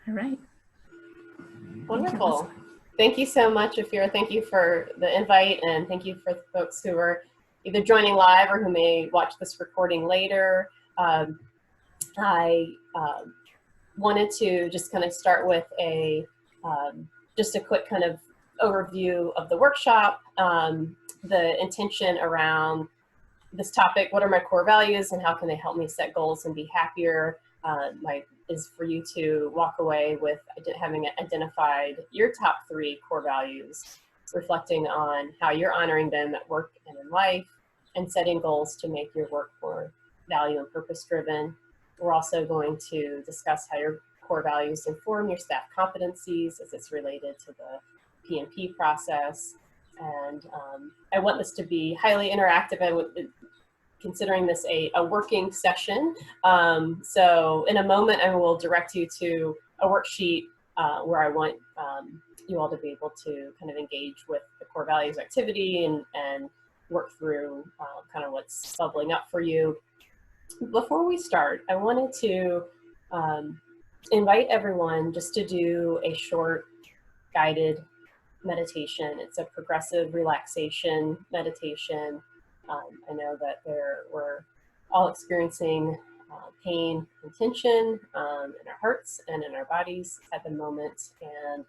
All right. Wonderful. Thank you so much, Ophira. Thank you for the invite, and thank you for the folks who are either joining live or who may watch this recording later. I wanted to just kind of start with a just a quick kind of overview of the workshop, the intention around this topic, what are my core values and how can they help me set goals and be happier, is for you to walk away with having identified your top 3 core values, reflecting on how you're honoring them at work and in life, and setting goals to make your work more value and purpose driven. We're also going to discuss how your core values inform your staff competencies as it's related to the PMP process. And I want this to be highly interactive. Considering this a working session. So in a moment, I will direct you to a worksheet where I want you all to be able to kind of engage with the core values activity and work through kind of what's bubbling up for you. Before we start, I wanted to invite everyone just to do a short guided meditation. It's a progressive relaxation meditation. I know that we're all experiencing pain and tension in our hearts and in our bodies at the moment, and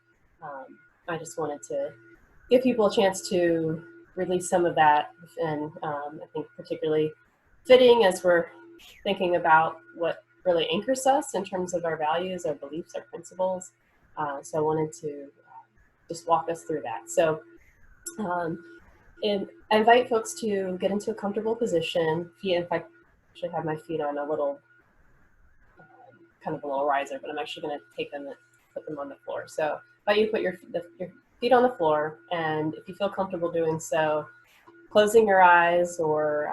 I just wanted to give people a chance to release some of that, and I think particularly fitting as we're thinking about what really anchors us in terms of our values, our beliefs, our principles. So I wanted to just walk us through that. So and I invite folks to get into a comfortable position. In fact, I should have my feet on a little, kind of a little riser, but I'm actually going to take them and put them on the floor. So I invite you to put your feet on the floor, and if you feel comfortable doing so, closing your eyes or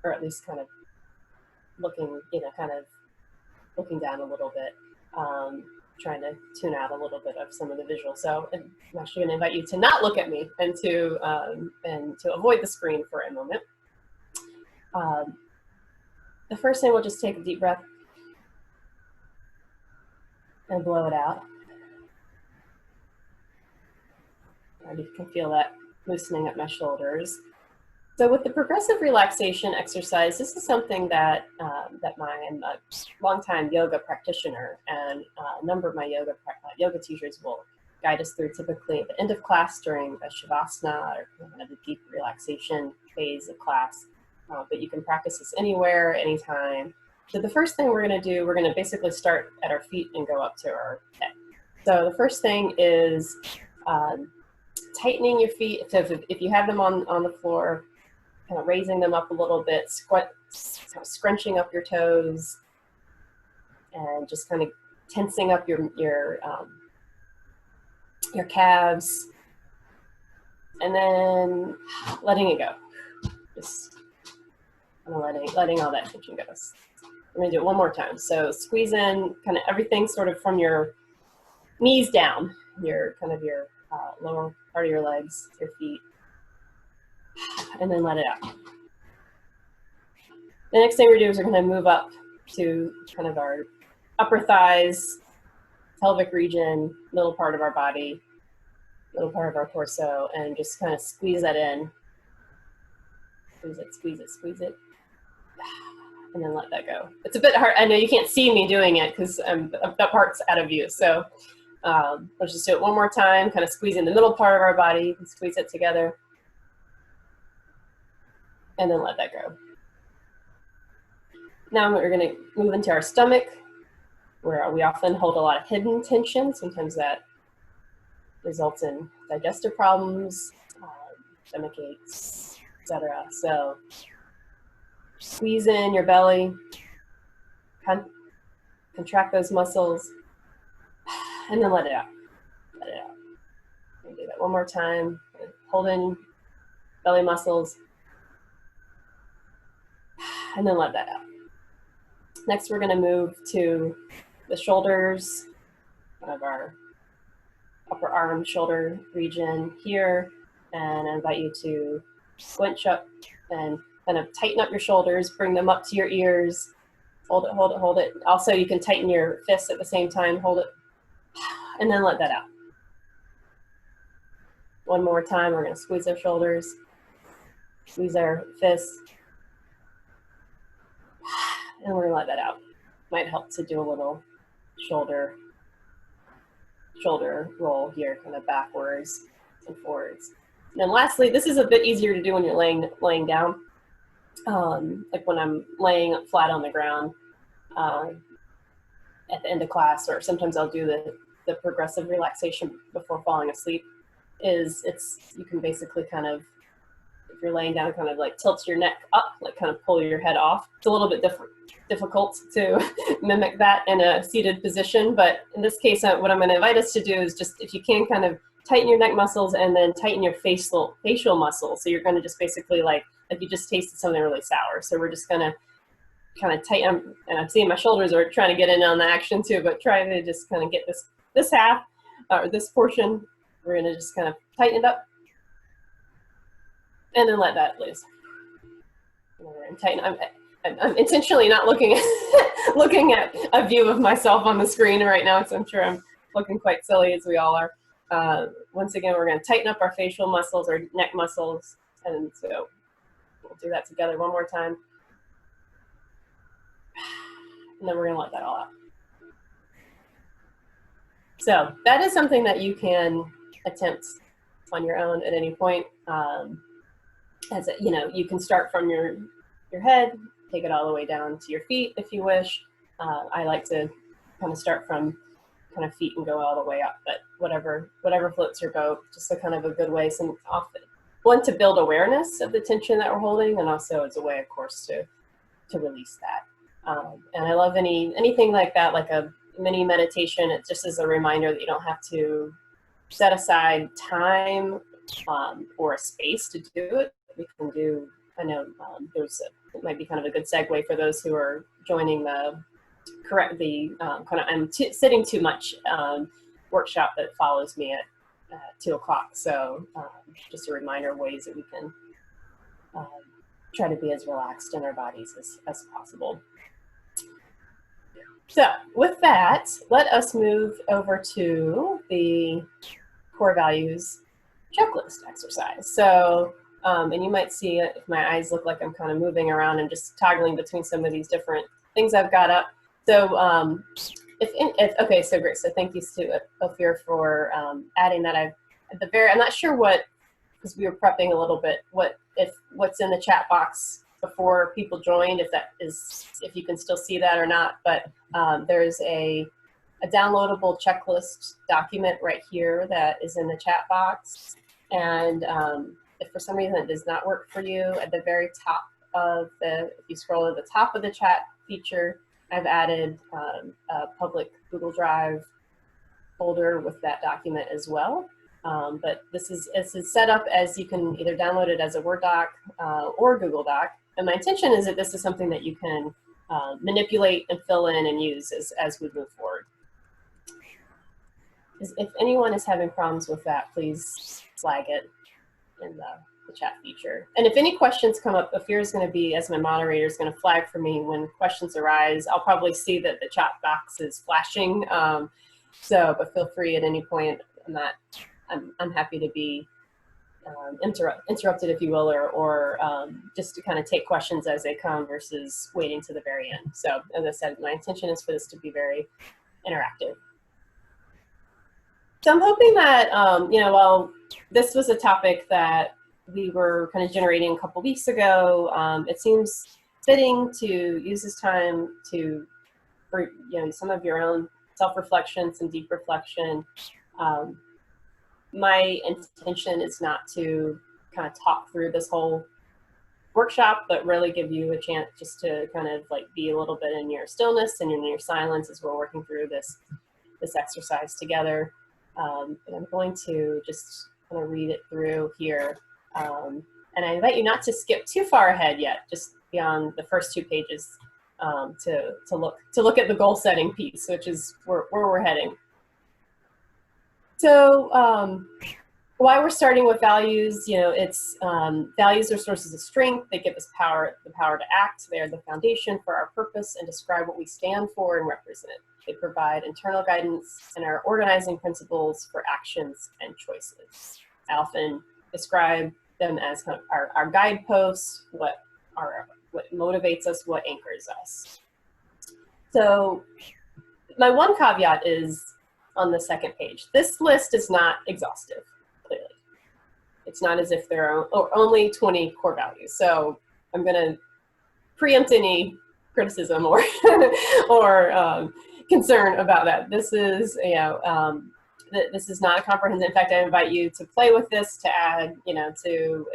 at least kind of looking, kind of looking down a little bit, trying to tune out a little bit of some of the visuals. So I'm actually going to invite you to not look at me and to avoid the screen for a moment. The first thing, we'll just take a deep breath and blow it out. You can feel that loosening up my shoulders. So with the progressive relaxation exercise, this is something that I'm a longtime yoga practitioner, and a number of my yoga teachers will guide us through typically at the end of class during a shavasana or kind of the deep relaxation phase of class. But you can practice this anywhere, anytime. So the first thing we're going to do, we're going to basically start at our feet and go up to our head. So the first thing is tightening your feet. So if you have them on the floor, kind of raising them up a little bit, kind of scrunching up your toes, and just kind of tensing up your calves, and then letting it go. Just kind of letting all that tension go. I'm gonna do it one more time. So squeeze in kind of everything sort of from your knees down, your lower part of your legs, your feet, and then let it out. The next thing we're doing is we're going to move up to kind of our upper thighs, pelvic region, middle part of our body, middle part of our torso, and just kind of squeeze that in. Squeeze it, squeeze it, squeeze it, and then let that go. It's a bit hard. I know you can't see me doing it because that part's out of view. So let's just do it one more time, kind of squeezing the middle part of our body, and squeeze it together, and then let that go. Now we're going to move into our stomach, where we often hold a lot of hidden tension. Sometimes that results in digestive problems, stomach aches, etc. So squeeze in your belly, contract those muscles, and then let it out. Let it out. We'll do that one more time. Hold in belly muscles, and then let that out. Next, we're going to move to the shoulders, kind of our upper arm, shoulder region here, and I invite you to squinch up and kind of tighten up your shoulders, bring them up to your ears, hold it, hold it, hold it. Also, you can tighten your fists at the same time, hold it, And then let that out. One more time, we're going to squeeze our shoulders, squeeze our fists, and we're going to let that out. Might help to do a little shoulder roll here, kind of backwards and forwards. And then lastly, this is a bit easier to do when you're laying down, like when I'm laying flat on the ground at the end of class, or sometimes I'll do the progressive relaxation before falling asleep. You can basically kind of, if you're laying down, kind of like tilt your neck up, like kind of pull your head off. It's a little bit difficult to mimic that in a seated position, but in this case, what I'm going to invite us to do is just, if you can, kind of tighten your neck muscles and then tighten your facial muscles. So you're going to just basically like you just tasted something really sour. So we're just going to kind of tighten, and I'm seeing my shoulders are trying to get in on the action too, but try to just kind of get this half, or this portion, we're going to just kind of tighten it up and then let that loose. And tighten. I'm intentionally not looking at a view of myself on the screen right now, because I'm sure I'm looking quite silly, as we all are. Once again, we're going to tighten up our facial muscles, our neck muscles, and so we'll do that together one more time. And then we're going to let that all out. So that is something that you can attempt on your own at any point. You can start from your head, take it all the way down to your feet if you wish. I like to kind of start from kind of feet and go all the way up, but whatever floats your boat, just a kind of a good way. One, to build awareness of the tension that we're holding, and also as a way, of course, to release that. And I love anything like that, like a mini meditation. It just is a reminder that you don't have to set aside time or a space to do it. We can do, I know it might be kind of a good segue for those who are joining sitting too much workshop that follows me at 2 o'clock. So just a reminder of ways that we can try to be as relaxed in our bodies as possible. So with that, let us move over to the core values checklist exercise. So, and you might see if my eyes look like I'm kind of moving around and just toggling between some of these different things I've got up. So okay, so great. So thank you to Ophira for adding that. I'm not sure because we were prepping a little bit, what's in the chat box before people joined, if you can still see that or not, but there's a downloadable checklist document right here that is in the chat box. And if for some reason it does not work for you, at the very top if you scroll to the top of the chat feature, I've added a public Google Drive folder with that document as well. But this is set up as you can either download it as a Word doc or Google Doc. And my intention is that this is something that you can manipulate and fill in and use as we move forward. If anyone is having problems with that, please flag it in the chat feature. And if any questions come up, Ophira is going to be, as my moderator, is going to flag for me when questions arise. I'll probably see that the chat box is flashing. But feel free at any point. I'm happy to be interrupted, if you will, or just to kind of take questions as they come versus waiting to the very end. So as I said, my intention is for this to be very interactive. So I'm hoping that, while this was a topic that we were kind of generating a couple weeks ago, it seems fitting to use this time for some of your own self-reflection, some deep reflection. My intention is not to kind of talk through this whole workshop, but really give you a chance just to kind of like be a little bit in your stillness and in your silence as we're working through this exercise together. And I'm going to just kind of read it through here. And I invite you not to skip too far ahead yet, just beyond the first 2 pages, to look at the goal setting piece, which is where we're heading. So why we're starting with values, it's values are sources of strength. They give us the power to act. They are the foundation for our purpose and describe what we stand for and represent. They provide internal guidance and are organizing principles for actions and choices. I often describe them as kind of our guideposts, what motivates us, what anchors us. So my one caveat is on the second page. This list is not exhaustive, clearly. It's not as if there are only 20 core values. So I'm going to preempt any criticism or concern about that. This is, this is not a comprehensive. In fact, I invite you to play with this, to add, to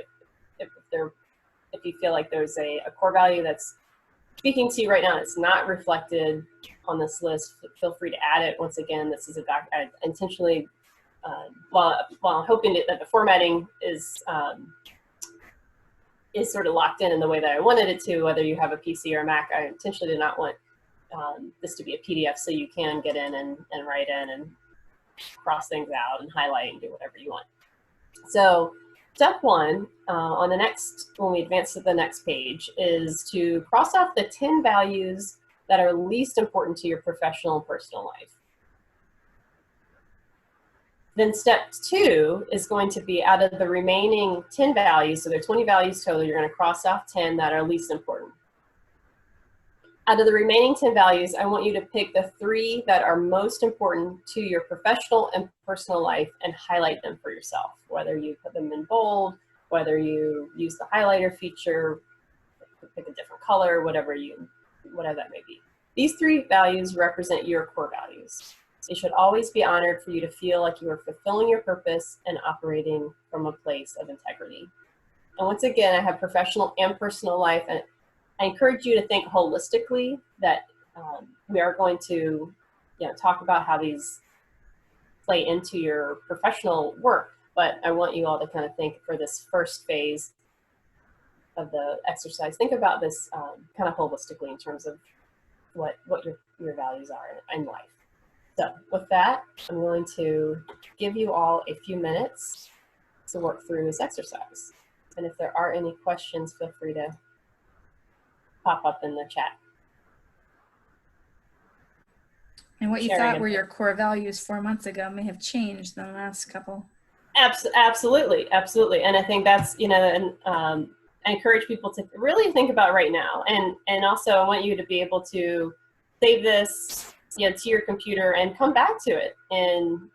if you feel like there's a core value that's speaking to you right now, it's not reflected on this list, feel free to add it. Once again, this is I intentionally, while I'm hoping that the formatting is sort of locked in the way that I wanted it to, whether you have a PC or a Mac, I intentionally did not want this to be a PDF, so you can get in and write in and cross things out and highlight and do whatever you want. So step one, when we advance to the next page, is to cross off the 10 values that are least important to your professional and personal life. Then step two is going to be, out of the remaining 10 values, so there are 20 values total, you're going to cross off 10 that are least important. Out of the remaining 10 values, I want you to pick the 3 that are most important to your professional and personal life and highlight them for yourself, whether you put them in bold, whether you use the highlighter feature, pick a different color, whatever that may be. These 3 values represent your core values. They should always be honored for you to feel like you are fulfilling your purpose and operating from a place of integrity. And once again, I have professional and personal life, and I encourage you to think holistically, that we are going to talk about how these play into your professional work, but I want you all to kind of think, for this first phase of the exercise, think about this kind of holistically in terms of what your values are in life. So with that, I'm going to give you all a few minutes to work through this exercise. And if there are any questions, feel free to pop up in the chat. And what you thought were your core values 4 months ago may have changed in the last couple. Absolutely, absolutely. And I think that's, I encourage people to really think about right now. And also I want you to be able to save this to your computer and come back to it in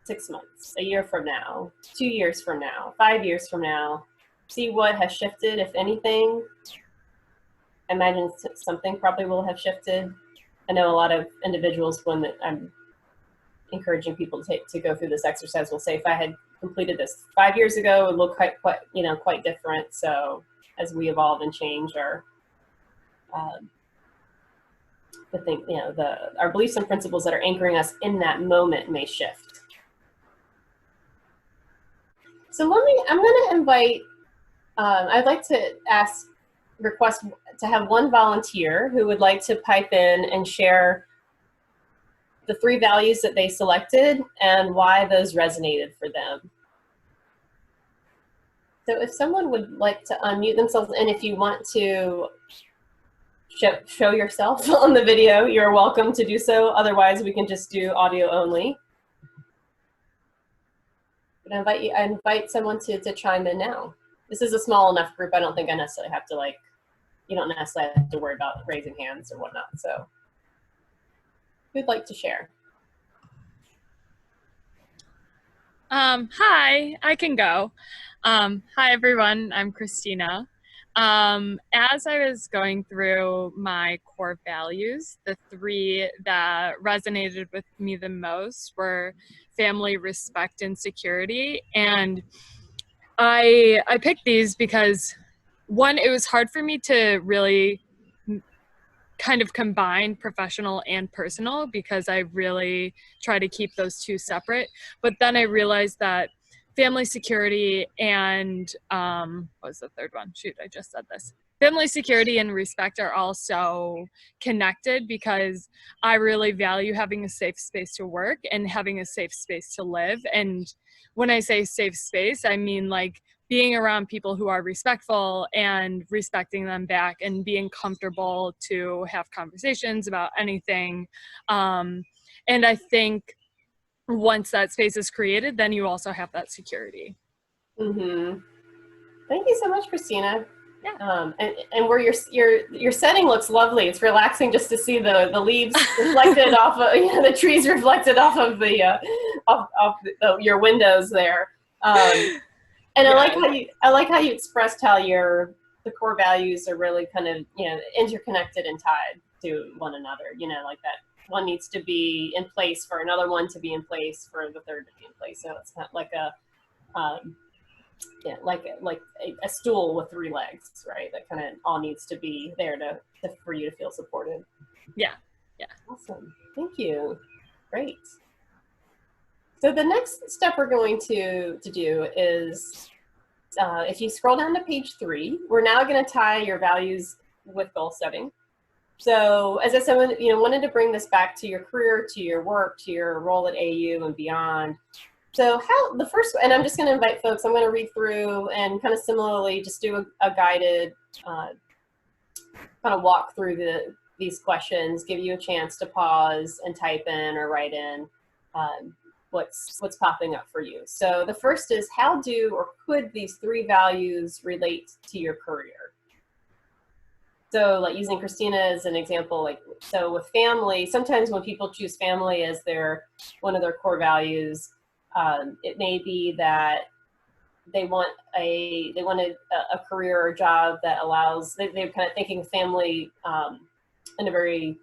6 months, a year from now, 2 years from now, 5 years from now. See what has shifted, if anything. I imagine something probably will have shifted. I know a lot of individuals, when I'm encouraging people to go through this exercise, will say, if I had completed this 5 years ago, it would look quite different. So as we evolve and change, our our beliefs and principles that are anchoring us in that moment may shift. So I'm going to invite, I'd like to request to have one volunteer who would like to pipe in and share the 3 values that they selected and why those resonated for them. So if someone would like to unmute themselves, and if you want to show yourself on the video, you're welcome to do so. Otherwise, we can just do audio only. But I invite someone to chime in now. This is a small enough group. I don't think I necessarily have to you don't necessarily have to worry about raising hands or whatnot. So who'd like to share? Hi, I can go. Hi everyone, I'm Christina. As I was going through my core values, the 3 that resonated with me the most were family, respect, and security. And I picked these because, one, it was hard for me to really kind of combine professional and personal, because I really try to keep those 2 separate. But then I realized that family, security, and what was the third one? Shoot, I just said this. family security and respect are also connected, because I really value having a safe space to work and having a safe space to live. And when I say safe space, I mean like being around people who are respectful and respecting them back, and being comfortable to have conversations about anything. And I think once that space is created, then you also have that security. Mm-hmm. Thank you so much, Christina. Yeah. And where your setting looks lovely. It's relaxing just to see the leaves reflected off of, you know, the trees reflected off of the your windows there. And Yeah. I like how you expressed how the core values are really kind of, you know, interconnected and tied to one another. You know, like that one needs to be in place for another one to be in place for the third to be in place. So it's kind of like yeah, like a stool with 3 legs, right? That kind of all needs to be there for you to feel supported. Yeah. Yeah. Awesome. Thank you. Great. So the next step we're going to do is, if you scroll down to page 3, we're now going to tie your values with goal setting. So as I said, you know, wanted to bring this back to your career, to your work, to your role at AU and beyond. So and I'm just going to invite folks, I'm going to read through and kind of similarly just do a guided kind of walk through these questions, give you a chance to pause and type in or write in what's popping up for you. So the first is, how do or could these 3 values relate to your career? So like using Christina as an example, like, so with family, sometimes when people choose family as one of their core values, it may be that they want a career or job that allows, they're kind of thinking of family in a very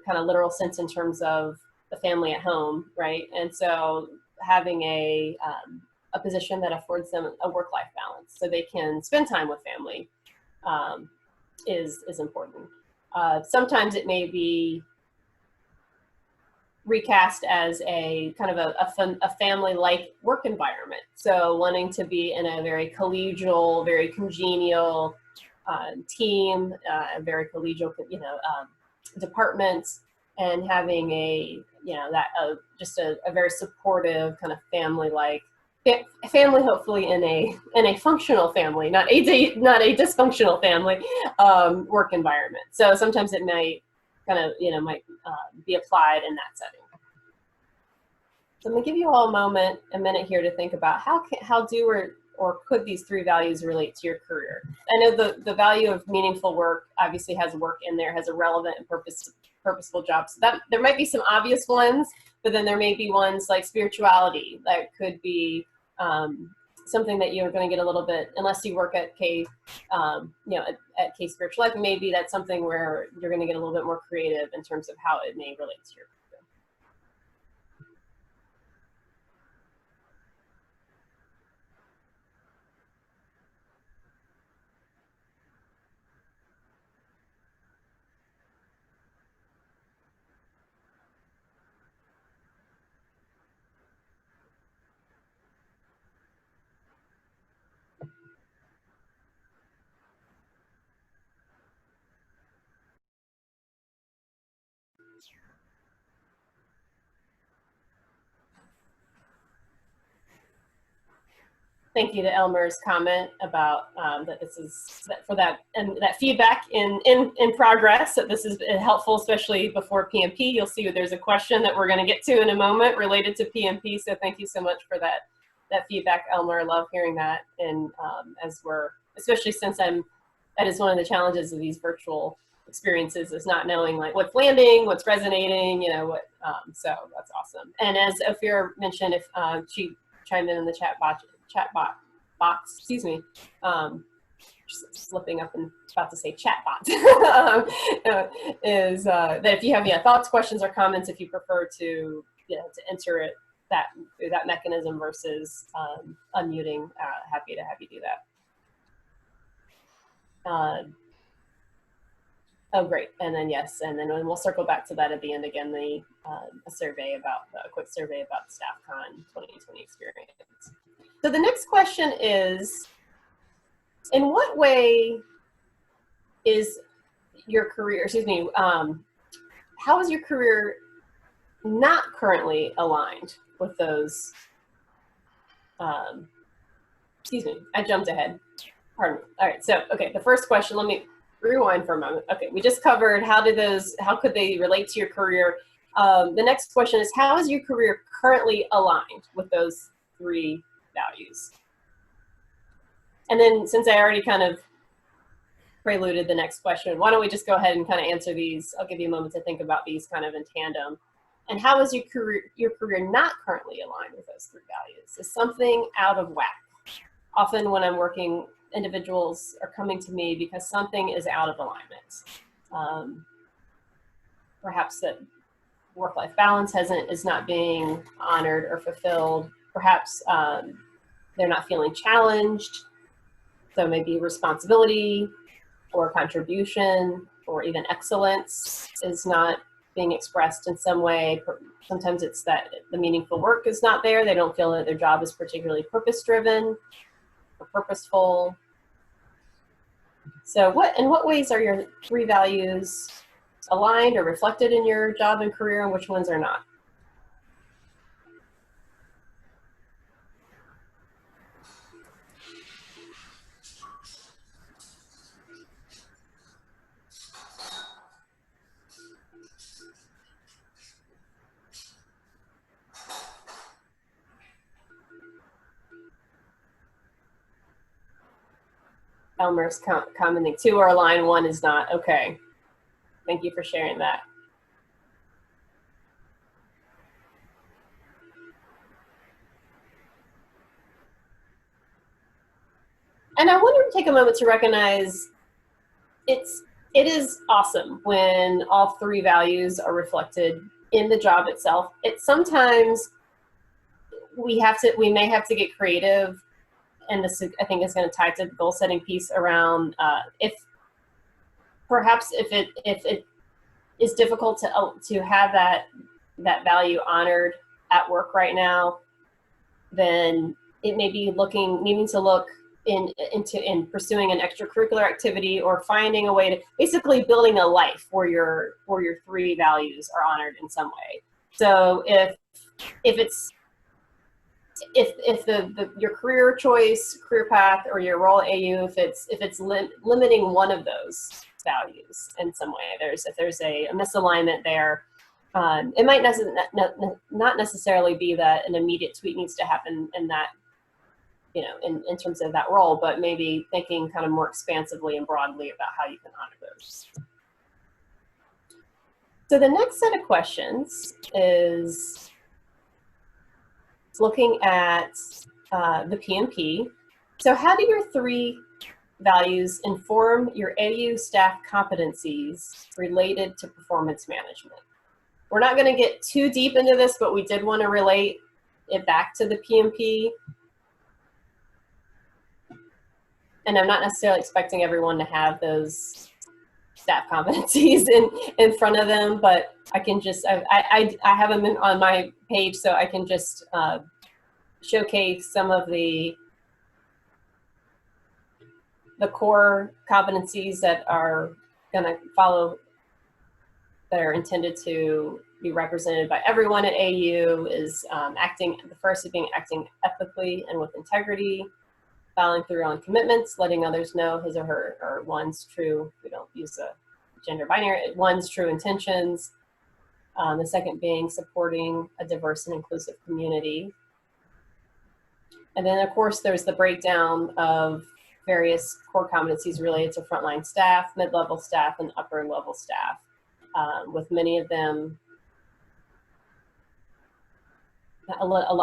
kind of literal sense in terms of the family at home, right? And so having a position that affords them a work-life balance so they can spend time with family is important. Sometimes it may be recast as a kind of a family-like work environment. So wanting to be in a very collegial, very congenial team, very collegial, you know, departments, and having just a very supportive kind of family-like family, hopefully in a functional family, not a dysfunctional family work environment. So sometimes it might kind of, you know, might be applied in that setting. So I'm gonna give you all a minute here to think about how do or could these 3 values relate to your career. I know the value of meaningful work obviously has work in there, has a relevant and purposeful job. So that there might be some obvious ones, but then there may be ones like spirituality that could be something that you're going to get a little bit, unless you work at K, you know, at K Spiritual Life, maybe that's something where you're going to get a little bit more creative in terms of how it may relate to your career. Thank you to Elmer's comment about that this is for that and that feedback in progress. That this is helpful, especially before PMP. You'll see there's a question that we're going to get to in a moment related to PMP. So thank you so much for that feedback, Elmer. I love hearing that, and especially since that is one of the challenges of these virtual experiences, is not knowing like what's landing, what's resonating, you know, what. So that's awesome. And as Ophira mentioned, if she chimed in the chat box, excuse me, slipping up and about to say chat bot, is that if you have thoughts, questions, or comments, if you prefer to enter it through that mechanism versus unmuting, happy to have you do that. Oh, great. And then yes, and then we'll circle back to that at the end again, a quick survey about the StaffCon 2020 experience. So the next question is, in what way is your career, excuse me, how is your career not currently aligned with those, excuse me, I jumped ahead. Pardon me. All right, so, okay, the first question, let me rewind for a moment. Okay, we just covered how could they relate to your career? The next question is, how is your career currently aligned with those 3 values? And then, since I already kind of preluded the next question, why don't we just go ahead and kind of answer these? I'll give you a moment to think about these kind of in tandem. And how is your career not currently aligned with those 3 values? Is something out of whack? Often when I'm working, individuals are coming to me because something is out of alignment. Perhaps that work-life balance is not being honored or fulfilled. Perhaps they're not feeling challenged. So maybe responsibility or contribution or even excellence is not being expressed in some way. Sometimes it's that the meaningful work is not there. They don't feel that their job is particularly purpose-driven or purposeful. So in what ways are your 3 values aligned or reflected in your job and career, and which ones are not? Elmer's commenting 2 are aligned, 1 is not. Okay. Thank you for sharing that. And I want to take a moment to recognize it is awesome when all 3 values are reflected in the job itself. It's sometimes we may have to get creative, and this I think is going to tie to the goal setting piece around if it is difficult to have that value honored at work right now, then it may be needing to look in pursuing an extracurricular activity or finding a way to basically building a life where your 3 values are honored in some way. So if your career choice, career path, or your role at AU, if it's limiting one of those values in some way, if there's a misalignment there, it might not necessarily be that an immediate tweak needs to happen in that, in terms of that role, but maybe thinking kind of more expansively and broadly about how you can honor those. So the next set of questions is looking at the PMP. So how do your 3 values inform your AU staff competencies related to performance management? We're not going to get too deep into this, but we did want to relate it back to the PMP. And I'm not necessarily expecting everyone to have those staff competencies in front of them, but I can just, I have them on my page, so I can just showcase some of the core competencies that are going to follow, that are intended to be represented by everyone at AU is the first is acting ethically and with integrity, following through on commitments, letting others know his or her or one's true, we don't use a gender binary, one's true intentions. The second being supporting a diverse and inclusive community. And then of course there's the breakdown of various core competencies related to frontline staff, mid-level staff, and upper level staff, with many of them,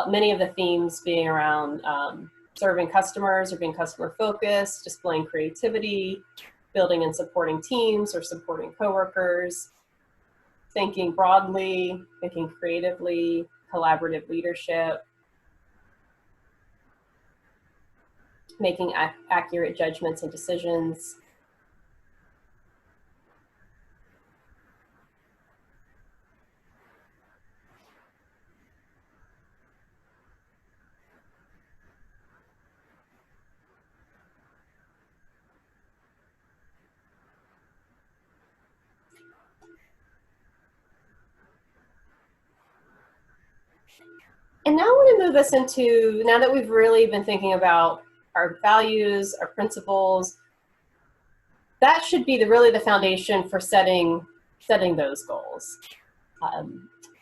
many of the themes being around serving customers or being customer focused, displaying creativity, building and supporting teams or supporting coworkers, thinking broadly, thinking creatively, collaborative leadership, making accurate judgments and decisions. And now I want to move us into, now that we've really been thinking about our values, our principles, that should be really the foundation for setting those goals.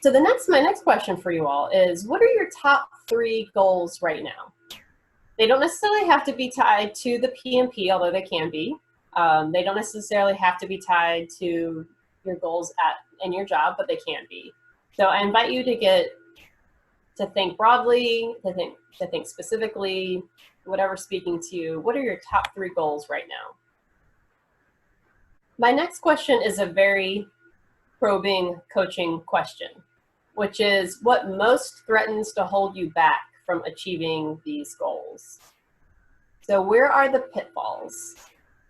So my next question for you all is, what are your top 3 goals right now? They don't necessarily have to be tied to the PMP, although they can be. They don't necessarily have to be tied to your goals in your job, but they can be. So I invite you to think broadly, to think specifically, whatever's speaking to you. What are your top 3 goals right now? My next question is a very probing coaching question, which is, what most threatens to hold you back from achieving these goals? So where are the pitfalls?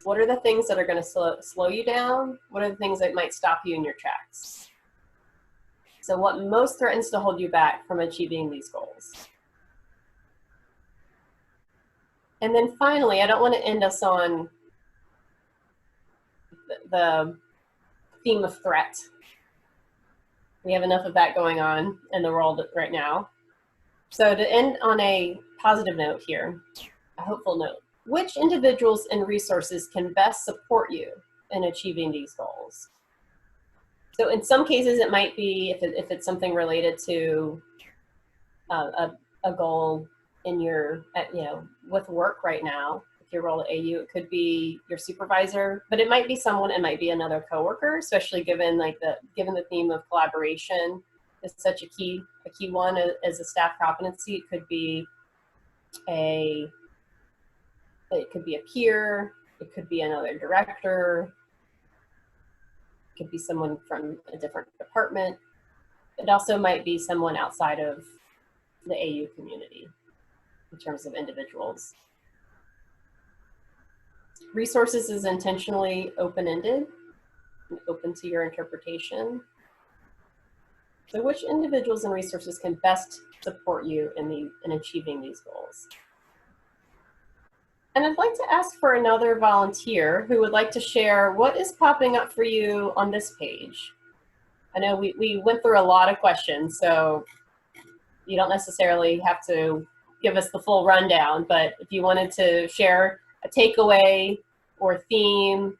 What are the things that are going to slow you down? What are the things that might stop you in your tracks? So what most threatens to hold you back from achieving these goals? And then finally, I don't want to end us on the theme of threat. We have enough of that going on in the world right now. So to end on a positive note here, a hopeful note, which individuals and resources can best support you in achieving these goals? So in some cases, it might be, if it's something related to a goal in your, with work right now, if your role at AU, it could be your supervisor, but it might be it might be another coworker, especially given the theme of collaboration is such a key one as a staff competency. It could be a peer, it could be another director, it could be someone from a different department. It also might be someone outside of the AU community in terms of individuals. Resources is intentionally open-ended and open to your interpretation. So which individuals and resources can best support you in achieving these goals? And I'd like to ask for another volunteer who would like to share what is popping up for you on this page. I know we went through a lot of questions, so you don't necessarily have to give us the full rundown, but if you wanted to share a takeaway or theme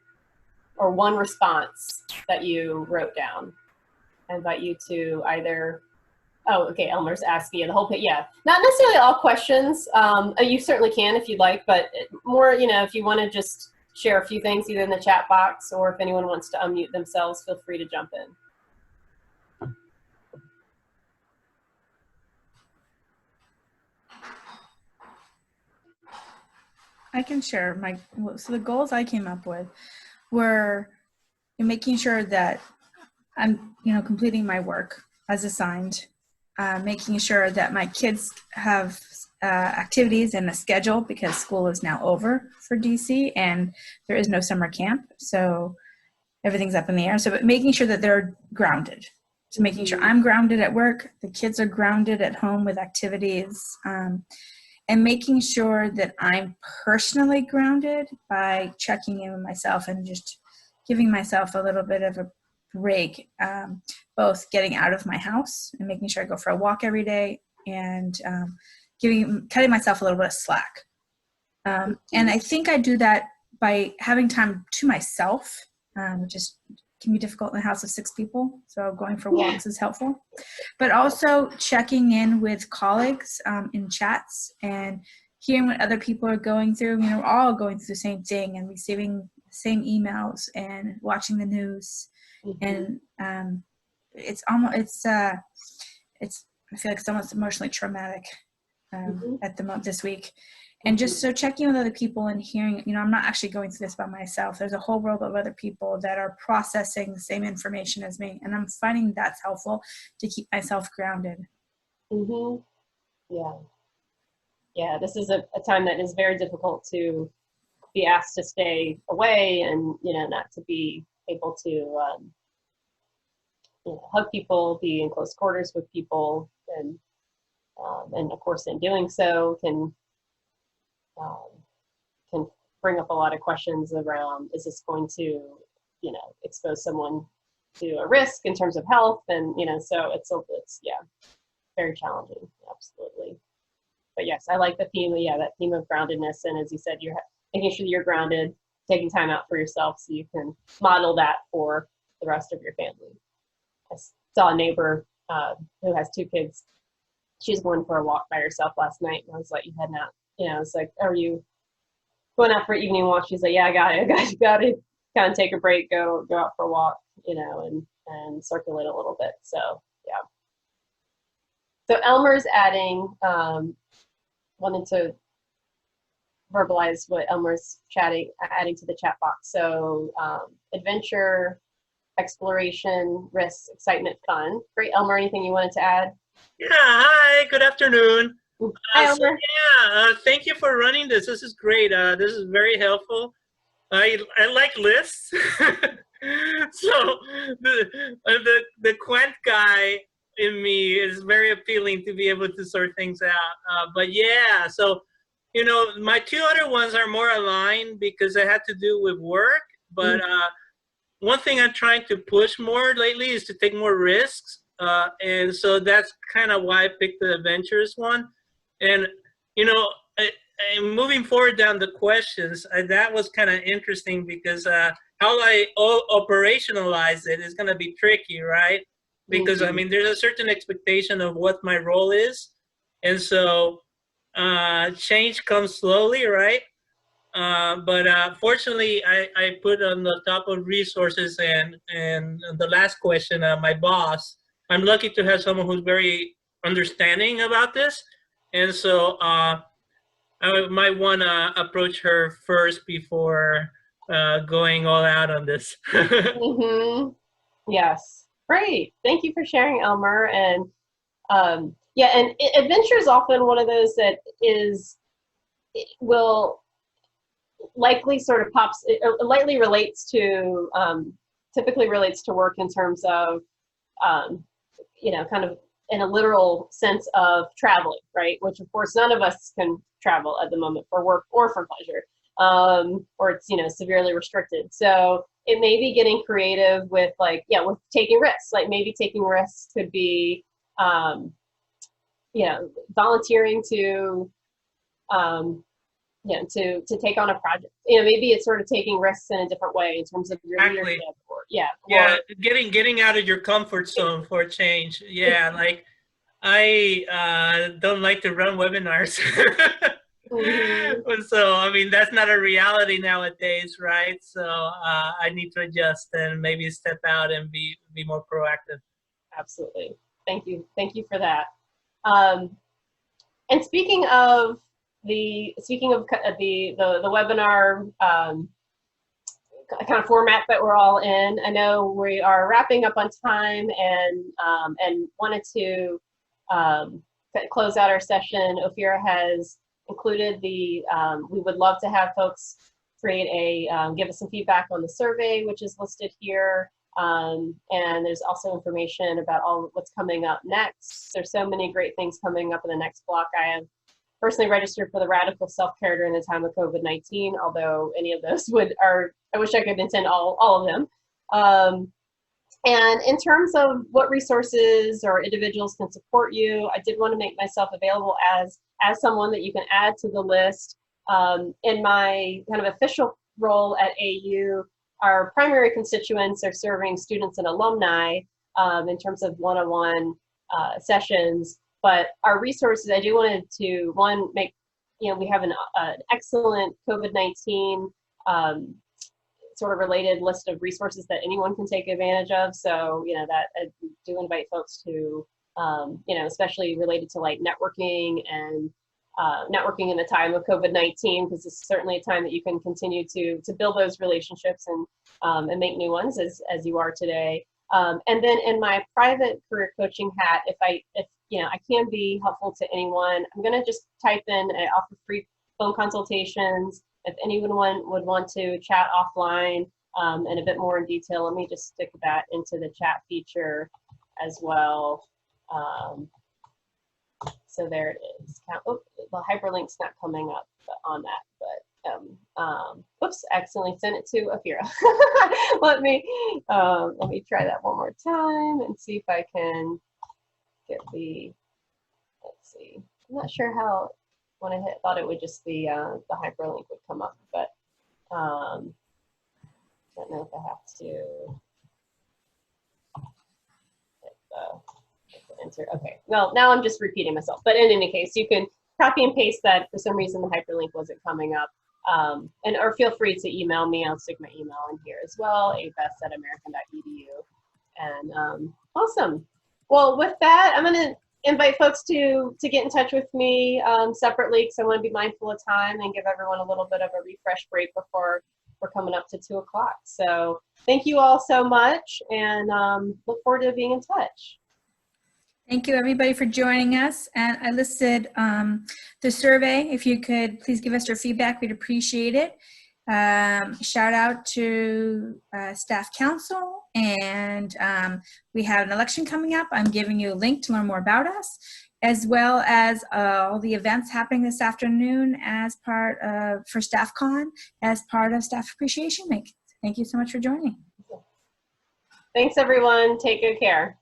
or one response that you wrote down, I invite you to either, oh, okay, Elmer's asking you the whole page. Yeah, not necessarily all questions. You certainly can if you'd like, but more, if you want to just share a few things either in the chat box or if anyone wants to unmute themselves, feel free to jump in. I can share so the goals I came up with were making sure that I'm, completing my work as assigned, making sure that my kids have activities and a schedule because school is now over for DC and there is no summer camp. So everything's up in the air. So but making sure that they're grounded. So making sure I'm grounded at work, the kids are grounded at home with activities, and making sure that I'm personally grounded by checking in with myself and just giving myself a little bit of a break, both getting out of my house and making sure I go for a walk every day and cutting myself a little bit of slack. And I think I do that by having time to myself, which can be difficult in a house of 6 people. So going for walks is helpful, but also checking in with colleagues in chats and hearing what other people are going through. We're all going through the same thing and receiving the same emails and watching the news. And I feel like it's almost emotionally traumatic at the moment this week. And just so checking with other people and hearing, I'm not actually going through this by myself. There's a whole world of other people that are processing the same information as me. And I'm finding that's helpful to keep myself grounded. Yeah. Yeah, this is a time that is very difficult to be asked to stay away and, not to be able to, hug people, be in close quarters with people. And of course, in doing so can bring up a lot of questions around, is this going to, expose someone to a risk in terms of health? And, so it's yeah. very challenging, absolutely. But yes, I like the theme, yeah, that theme of groundedness. And as you said, you're making sure that you're grounded, taking time out for yourself so you can model that for the rest of your family. I saw a neighbor who has 2 kids. She's going for a walk by herself last night. And I was like, you heading out? You know, it's like, are you going out for an evening walk? She's like, yeah, I got to kind of take a break, go out for a walk, you know, and circulate a little bit. So, yeah. So Elmer's adding, wanted to verbalize what Elmer's adding to the chat box. So adventure, exploration, risks, excitement, fun. Great, Elmer, anything you wanted to add? Yeah, hi, good afternoon. Hi, Elmer. Thank you for running this. This is great. This is very helpful. I like lists. So the quant guy in me is very appealing to be able to sort things out. But yeah, so, you know, my 2 other ones are more aligned because they had to do with work. But one thing I'm trying to push more lately is to take more risks. And so that's kind of why I picked the adventurous one. And, you know, moving forward down the questions, that was kind of interesting because how I operationalize it is going to be tricky, right? Because, I mean, there's a certain expectation of what my role is. And so change comes slowly, right? But fortunately, I put on the top of resources and the last question, my boss, I'm lucky to have someone who's very understanding about this. And so I might want to approach her first before going all out on this. Yes, great. Thank you for sharing, Elmer. And yeah, and adventure is often one of those that will likely sort of lightly relates to, typically relates to work in terms of, you know, kind of in a literal sense of traveling, right? Which of course none of us can travel at the moment for work or for pleasure, or it's, you know, severely restricted. So it may be getting creative with, like, yeah, with taking risks. Like maybe taking risks could be, you know, volunteering to, you know, to take on a project. You know, maybe it's sort of taking risks in a different way in terms of your leadership. Or, yeah, getting out of your comfort zone for a change. Yeah, like I don't like to run webinars. So I mean that's not a reality nowadays, right? So I need to adjust and maybe step out and be more proactive. Absolutely. Thank you for that. And speaking of the webinar kind of format that we're all in, I know we are wrapping up on time and wanted to close out our session. Ophira has included we would love to have folks create give us some feedback on the survey, which is listed here. And there's also information about all what's coming up next. There's so many great things coming up in the next block. I have personally registered for the Radical Self-Care during the time of COVID-19, although any of those I wish I could attend all of them. And in terms of what resources or individuals can support you, I did want to make myself available as someone that you can add to the list. In my kind of official role at AU, our primary constituents are serving students and alumni in terms of one-on-one sessions. But our resources, I do wanted to, one, make, you know, we have an excellent COVID-19 sort of related list of resources that anyone can take advantage of. So, you know, that I do invite folks to, you know, especially related to like networking and networking in the time of COVID-19, because it's certainly a time that you can continue to build those relationships and make new ones as you are today. And then in my private career coaching hat, if you know, I can be helpful to anyone, I'm going to just type in, I offer free phone consultations. If anyone would want to chat offline and a bit more in detail, let me just stick that into the chat feature as well. So there it is. Oh, the hyperlink's not coming up on that, but oops, accidentally sent it to Ophira. let me try that one more time and see if I can get the see. I'm not sure how, when I thought it would just be, the hyperlink would come up, but I don't know if I have to hit the enter. Okay, well, now I'm just repeating myself. But in any case, you can copy and paste that. For some reason, the hyperlink wasn't coming up. Or feel free to email me. I'll stick my email in here as well, abest@american.edu. And awesome. Well, with that, I'm going to invite folks to get in touch with me separately, because I want to be mindful of time and give everyone a little bit of a refresh break before we're coming up to 2 o'clock. So thank you all so much, and look forward to being in touch. Thank you, everybody, for joining us. And I listed the survey. If you could please give us your feedback, we'd appreciate it. Shout out to Staff Council. And we have an election coming up. I'm giving you a link to learn more about us, as well as all the events happening this afternoon as part of, for StaffCon, as part of Staff Appreciation Week. Thank you so much for joining. Thanks, everyone. Take good care.